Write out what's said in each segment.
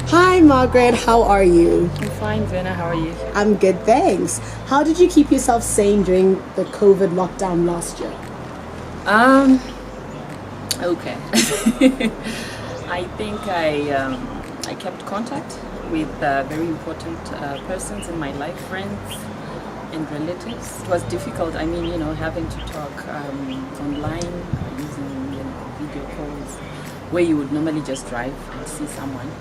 Hi, Margaret. How are you? I'm fine, Vena. How are you? I'm good, thanks. How did you keep yourself sane during the COVID lockdown last year? Okay. I think I kept contact with very important persons in my life, friends and relatives. It was difficult. I mean, having to talk online using video calls where you would normally just drive and see someone.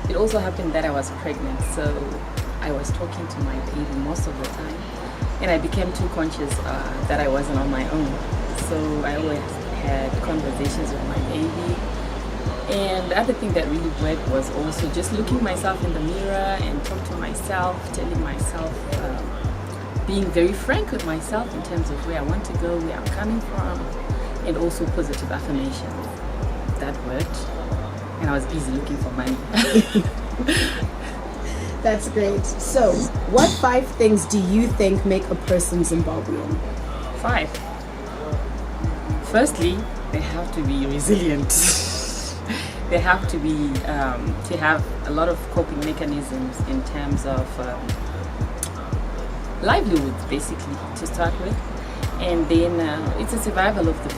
It also happened that I was pregnant, so I was talking to my baby most of the time, and I became too conscious that I wasn't on my own. So I always had conversations with my baby. And the other thing that really worked was also just looking myself in the mirror and talk to myself, telling myself, being very frank with myself in terms of where I want to go, where I'm coming from, and also positive affirmations. That worked, and I was busy looking for money. That's great. So, what 5 things do you think make a person Zimbabwean? 5. Firstly, they have to be resilient. They have to be to have a lot of coping mechanisms in terms of livelihoods, basically, to start with. And then it's a survival of the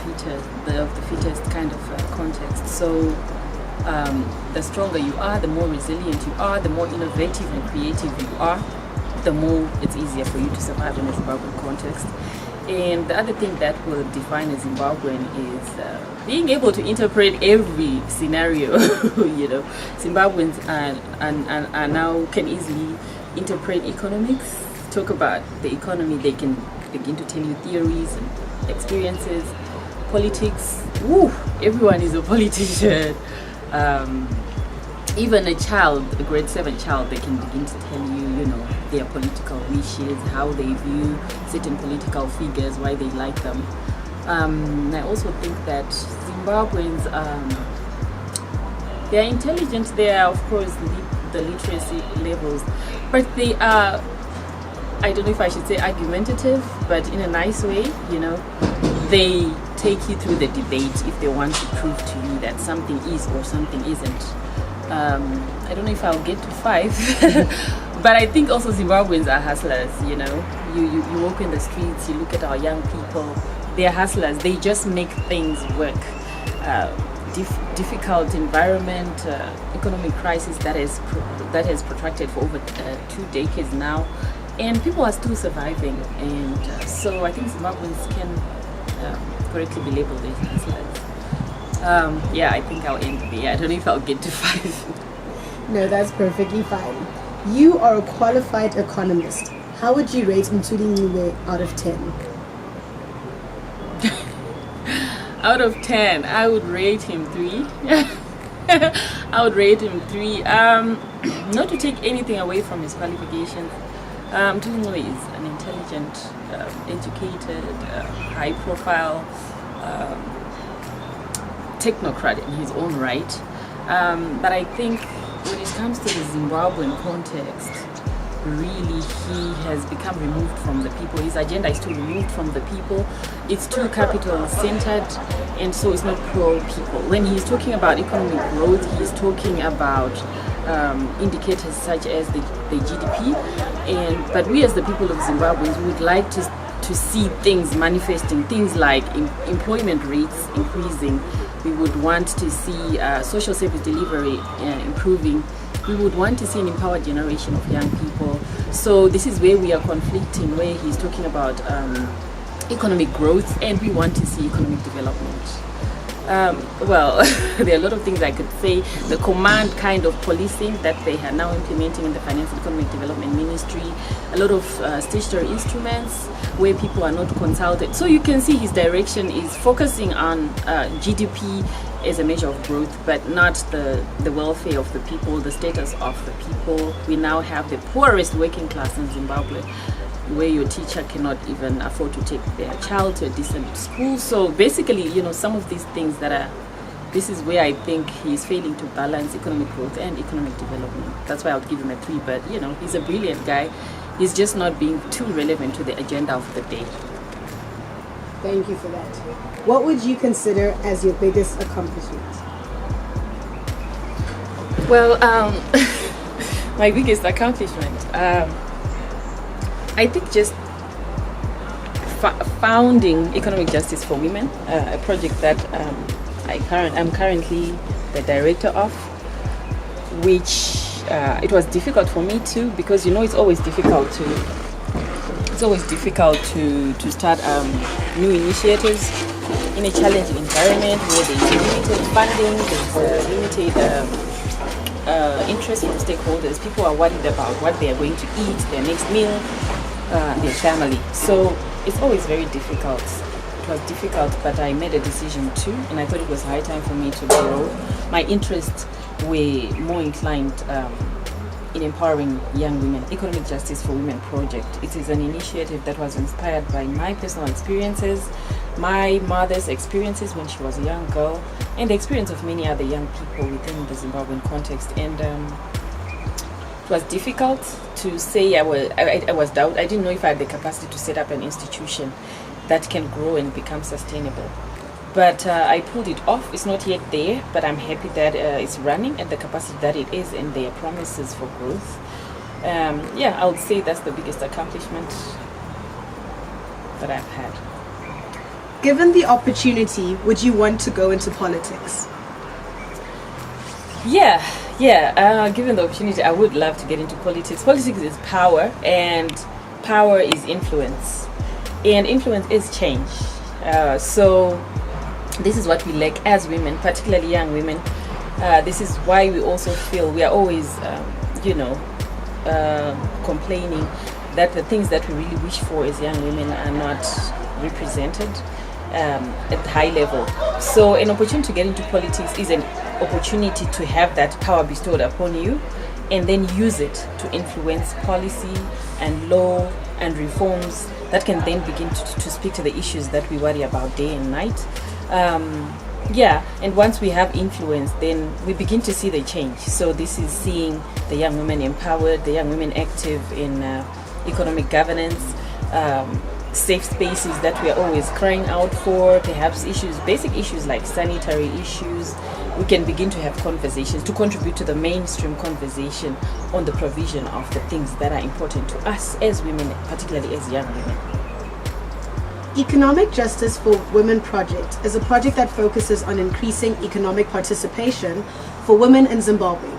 fittest kind of context. So the stronger you are, the more resilient you are, the more innovative and creative you are, the more it's easier for you to survive in a Zimbabwean context. And the other thing that will define a Zimbabwean is being able to interpret every scenario. Zimbabweans are now can easily interpret economics, talk about the economy. They can begin to tell you theories and experiences. Politics, everyone is a politician. Even a child, a grade 7 child, they can begin to tell you, their political wishes, how they view certain political figures, why they like them. I also think that Zimbabweans, they are intelligent. They are, of course, the literacy levels, but they are, I don't know if I should say argumentative, but in a nice way, they take you through the debate if they want to prove to you that something is or something isn't. I don't know if I'll get to 5, but I think also Zimbabweans are hustlers, You walk in the streets, you look at our young people, they are hustlers. They just make things work. Difficult environment, economic crisis that has protracted for over 2 decades now. And people are still surviving, and so I think Zimbabweans can correctly be labeled as hustlers. I think I'll end there. I don't know if I'll get to 5. No, that's perfectly fine. You are a qualified economist. How would you rate Mthuli Ncube out of 10? Out of 10, I would rate him 3. I would rate him 3. Not to take anything away from his qualifications. Mthuli Ncube is an intelligent, educated, high-profile technocrat in his own right. But I think when it comes to the Zimbabwean context, really he has become removed from the people. His agenda is too removed from the people. It's too capital-centered, and so it's not pro-people. When he's talking about economic growth, he's talking about indicators such as the GDP, but we as the people of Zimbabwe would like to see things manifesting, things like employment rates increasing. We would want to see social service delivery improving. We would want to see an empowered generation of young people. So this is where we are conflicting, where he's talking about economic growth, and we want to see economic development. There are a lot of things I could say. The command kind of policing that they are now implementing in the Finance and Economic Development Ministry, a lot of statutory instruments where people are not consulted. So you can see his direction is focusing on GDP as a measure of growth, but not the welfare of the people, the status of the people. We now have the poorest working class in Zimbabwe, where your teacher cannot even afford to take their child to a decent school. So basically, some of these things this is where I think he's failing to balance economic growth and economic development. That's why I would give him a 3, but he's a brilliant guy. He's just not being too relevant to the agenda of the day. Thank you for that. What would you consider as your biggest accomplishment? Well, my biggest accomplishment, I think just founding Economic Justice for Women, a project that I'm currently the director of, which it was difficult for me too, because it's always difficult to start new initiatives in a challenging environment where there's limited funding, there's limited interest from stakeholders. People are worried about what they are going to eat, their next meal, their family. So it's always very difficult. It was difficult, but I made a decision too, and I thought it was high time for me to grow. My interests were more inclined in empowering young women. Economic Justice for Women project. It is an initiative that was inspired by my personal experiences, my mother's experiences when she was a young girl, and the experience of many other young people within the Zimbabwean context. And it was difficult to say. I was doubt. I didn't know if I had the capacity to set up an institution that can grow and become sustainable. But I pulled it off. It's not yet there, but I'm happy that it's running at the capacity that it is, and there are promises for growth. I would say that's the biggest accomplishment that I've had. Given the opportunity, would you want to go into politics? Given the opportunity, I would love to get into politics. Politics is power, and power is influence, and influence is change. So this is what we lack as women, particularly young women. This is why we also feel we are always, complaining that the things that we really wish for as young women are not represented at high level. So an opportunity to get into politics is an opportunity to have that power bestowed upon you, and then use it to influence policy and law and reforms that can then begin to speak to the issues that we worry about day and night. And once we have influence, then we begin to see the change. So this is seeing the young women empowered, the young women active in economic governance, safe spaces that we are always crying out for, perhaps basic issues like sanitary issues. We can begin to have conversations to contribute to the mainstream conversation on the provision of the things that are important to us as women, particularly as young women. Economic Justice for Women project is a project that focuses on increasing economic participation for women in Zimbabwe.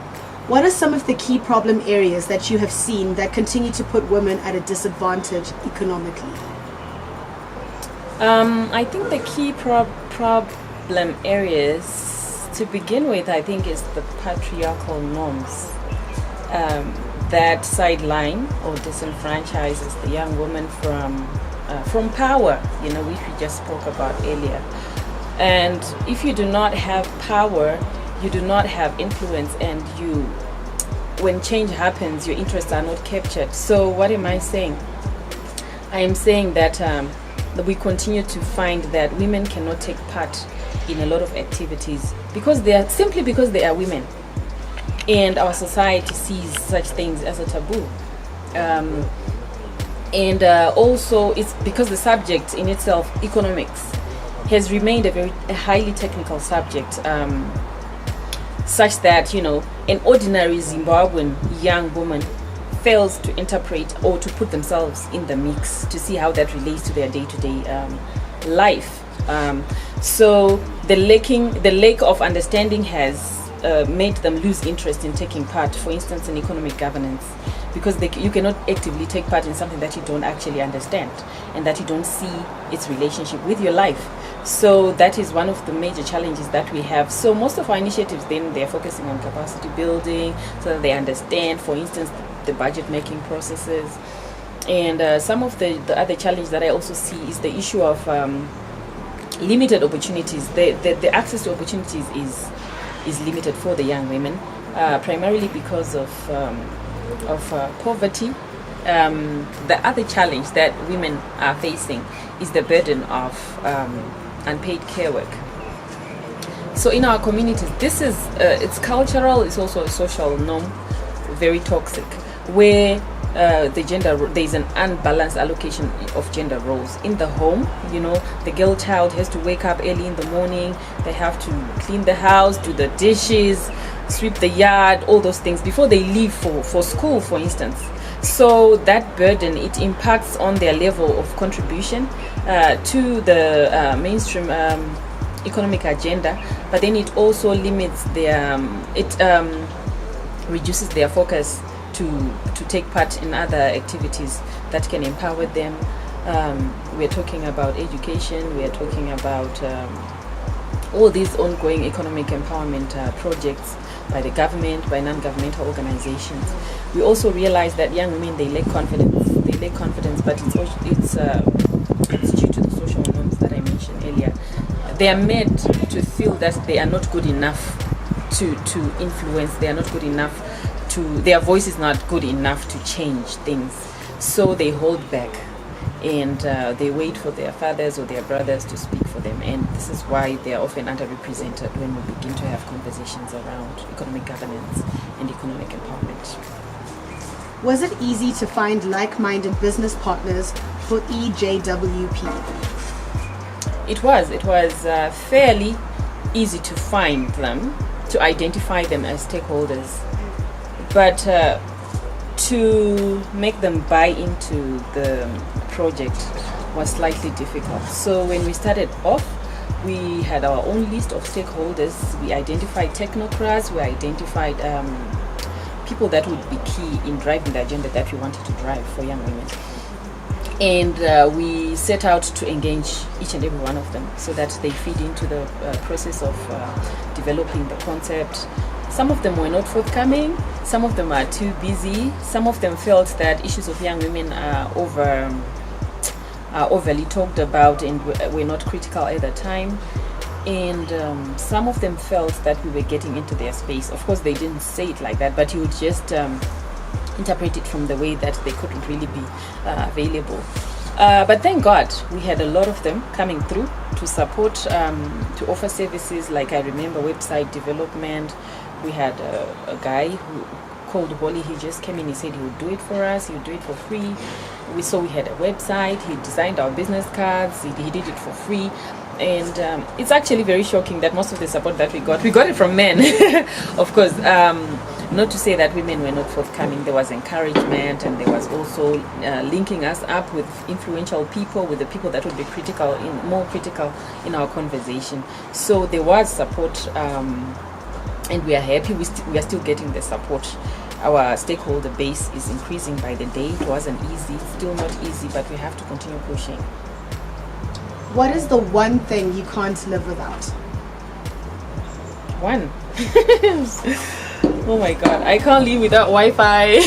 What are some of the key problem areas that you have seen that continue to put women at a disadvantage economically? I think the key problem areas to begin with, I think, is the patriarchal norms that sideline or disenfranchises the young woman from power, which we just spoke about earlier. And if you do not have power, you do not have influence, and when change happens, your interests are not captured. So what am I saying? I am saying that we continue to find that women cannot take part in a lot of activities because they are women, and our society sees such things as a taboo. And also it's because the subject in itself, economics, has remained a highly technical subject, such that an ordinary Zimbabwean young woman fails to interpret or to put themselves in the mix to see how that relates to their day-to-day life. So the lack of understanding has made them lose interest in taking part, for instance, in economic governance, because you cannot actively take part in something that you don't actually understand and that you don't see its relationship with your life. So that is one of the major challenges that we have. So most of our initiatives then, they're focusing on capacity building so that they understand, for instance, the budget making processes. And some of the other challenge that I also see is the issue of limited opportunities. The access to opportunities is limited for the young women, primarily because of poverty. The other challenge that women are facing is the burden of unpaid care work. So in our communities, this is it's cultural, it's also a social norm, very toxic, where there is an unbalanced allocation of gender roles in the home. The girl child has to wake up early in the morning, they have to clean the house, do the dishes. sweep the yard, all those things before they leave for school, for instance. So that burden, it impacts on their level of contribution to the mainstream economic agenda, but then it also limits their, reduces their focus to take part in other activities that can empower them. We're talking about education, we're talking about all these ongoing economic empowerment projects by the government, by non-governmental organizations. We also realize that young women, they lack confidence. They lack confidence, but it's due to the social norms that I mentioned earlier. They are made to feel that they are not good enough to influence. They are not good enough their voice is not good enough to change things. So they hold back, and they wait for their fathers or their brothers to speak for them. And this is why they are often underrepresented when we begin to have conversations around economic governance and economic empowerment. Was it easy to find like-minded business partners for EJWP? It was fairly easy to find them, to identify them as stakeholders, but to make them buy into the project was slightly difficult. So when we started off, we had our own list of stakeholders. We identified technocrats, we identified people that would be key in driving the agenda that we wanted to drive for young women. And we set out to engage each and every one of them so that they feed into the process of developing the concept. Some of them were not forthcoming, some of them are too busy, some of them felt that issues of young women are overly talked about and were not critical at the time. And some of them felt that we were getting into their space. Of course, they didn't say it like that, but you would just interpret it from the way that they couldn't really be available. But thank God, we had a lot of them coming through to support, to offer services like, I remember, website development. We had a guy called Holly. He just came in, he said he would do it for us, he would do it for free. We had a website, he designed our business cards, he did it for free. And it's actually very shocking that most of the support that we got it from men. Of course, not to say that women were not forthcoming. There was encouragement, and there was also linking us up with influential people, with the people that would be more critical in our conversation. So there was support, and we are happy. We are still getting the support. Our stakeholder base is increasing by the day. It wasn't easy, still not easy, but we have to continue pushing. What is the one thing you can't live without? One. Oh my God, I can't live without Wi-Fi.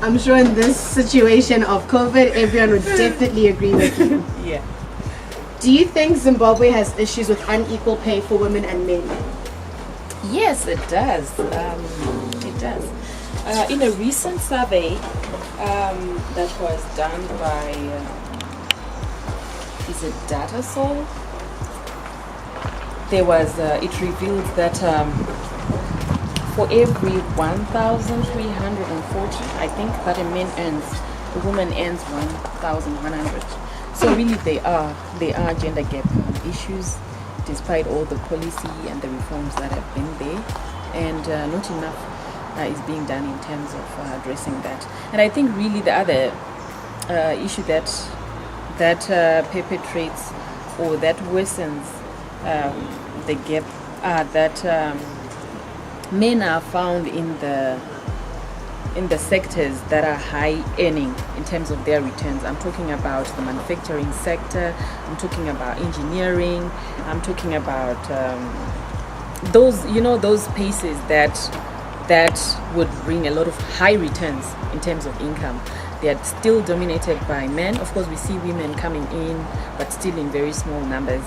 I'm sure in this situation of COVID, everyone would definitely agree with you. Yeah. Do you think Zimbabwe has issues with unequal pay for women and men? Yes, it does. It does. In a recent survey that was done by, is it Datasol? There was, it revealed that for every 1,340, I think, that a man earns, a woman earns 1,100. So really they are gender gap issues, despite all the policy and the reforms that have been there, and not enough is being done in terms of addressing that. And I think really the other issue that perpetrates or that worsens the gap are that men are found in the sectors that are high earning in terms of their returns. I'm talking about the manufacturing sector, I'm talking about engineering, I'm talking about those spaces that would bring a lot of high returns in terms of income. They are still dominated by men. Of course, we see women coming in, but still in very small numbers.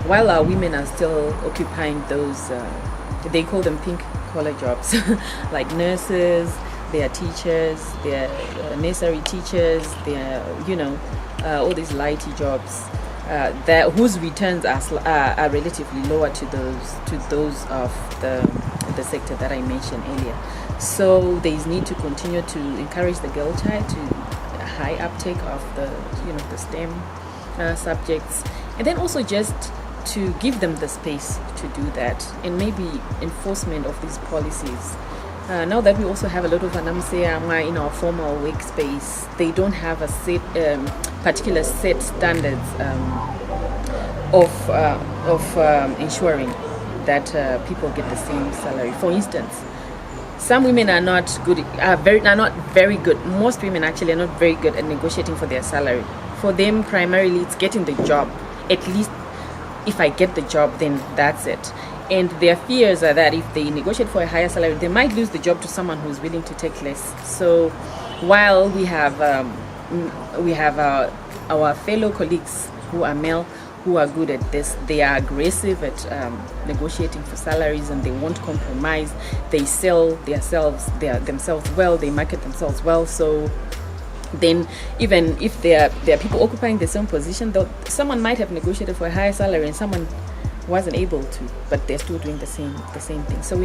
While our women are still occupying those, they call them pink collar jobs, like nurses, they are teachers, they are nursery teachers, they are, all these lighty jobs whose returns are relatively lower to those of the sector that I mentioned earlier. So there is need to continue to encourage the girl child to a high uptake of the STEM subjects, and then also just to give them the space to do that, and maybe enforcement of these policies. Now that we also have a lot of anamseyama in our formal workspace, they don't have a set, particular set standards of ensuring that people get the same salary. For instance, some women are not very good. Most women actually are not very good at negotiating for their salary. For them, primarily, it's getting the job. At least, if I get the job, then that's it. And their fears are that if they negotiate for a higher salary, they might lose the job to someone who's willing to take less. So, while we have our fellow colleagues who are male, who are good at this, they are aggressive at negotiating for salaries, and they won't compromise. They sell themselves well, they market themselves well. So then, even if there are people occupying the same position, though someone might have negotiated for a higher salary and someone wasn't able to, but they're still doing the same thing. So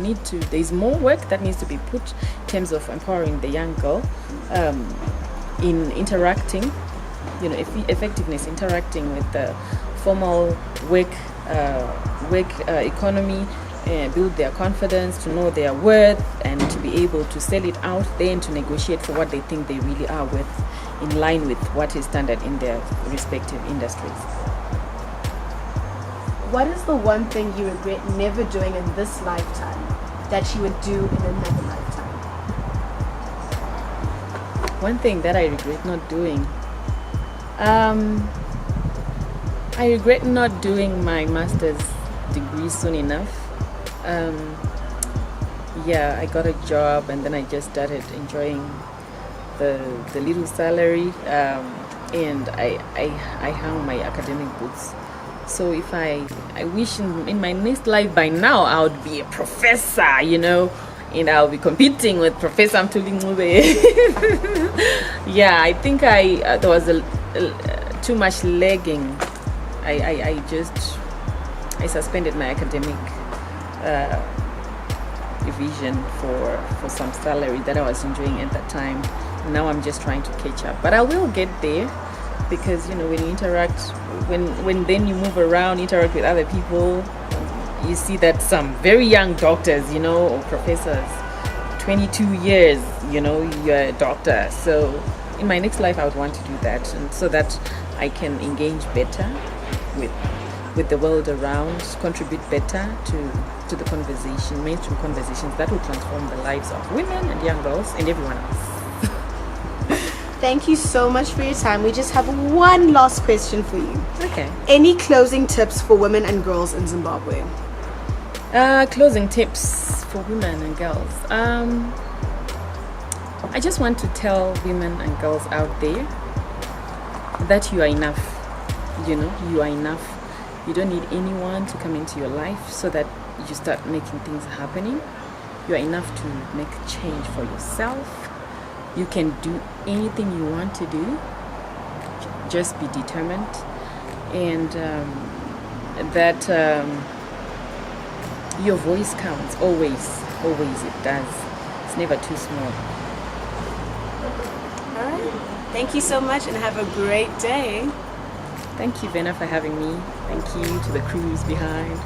there's more work that needs to be put in terms of empowering the young girl in interacting, effectiveness, interacting with the formal work economy, build their confidence, to know their worth, and to be able to sell it out there and to negotiate for what they think they really are worth, in line with what is standard in their respective industries. What is the one thing you regret never doing in this lifetime that you would do in another lifetime? One thing that I regret not doing, I regret not doing my master's degree soon enough. I got a job, and then I just started enjoying the little salary, and I hung my academic boots. So if I wish in my next life by now I would be a professor, and I'll be competing with Professor Mthuli Ncube. I think there was too much lagging. I suspended my academic vision for some salary that I was enjoying at that time. Now I'm just trying to catch up, but I will get there, because when you interact, when then you move around, interact with other people, you see that some very young doctors, or professors, 22 years, you're a doctor. So in my next life I would want to do that, and so that I can engage better with the world around, contribute better to the conversation, mainstream conversations that will transform the lives of women and young girls and everyone else. Thank you so much for your time. We just have one last question for you. Okay. Any closing tips for women and girls in Zimbabwe? Closing tips for women and girls. I just want to tell women and girls out there that you are enough. You are enough. You don't need anyone to come into your life so that you start making things happening. You are enough to make change for yourself. You can do anything you want to do. Just be determined, and that your voice counts. Always it does. It's never too small. All right. Thank you so much, and have a great day. Thank you, Vena, for having me. Thank you to the crews behind.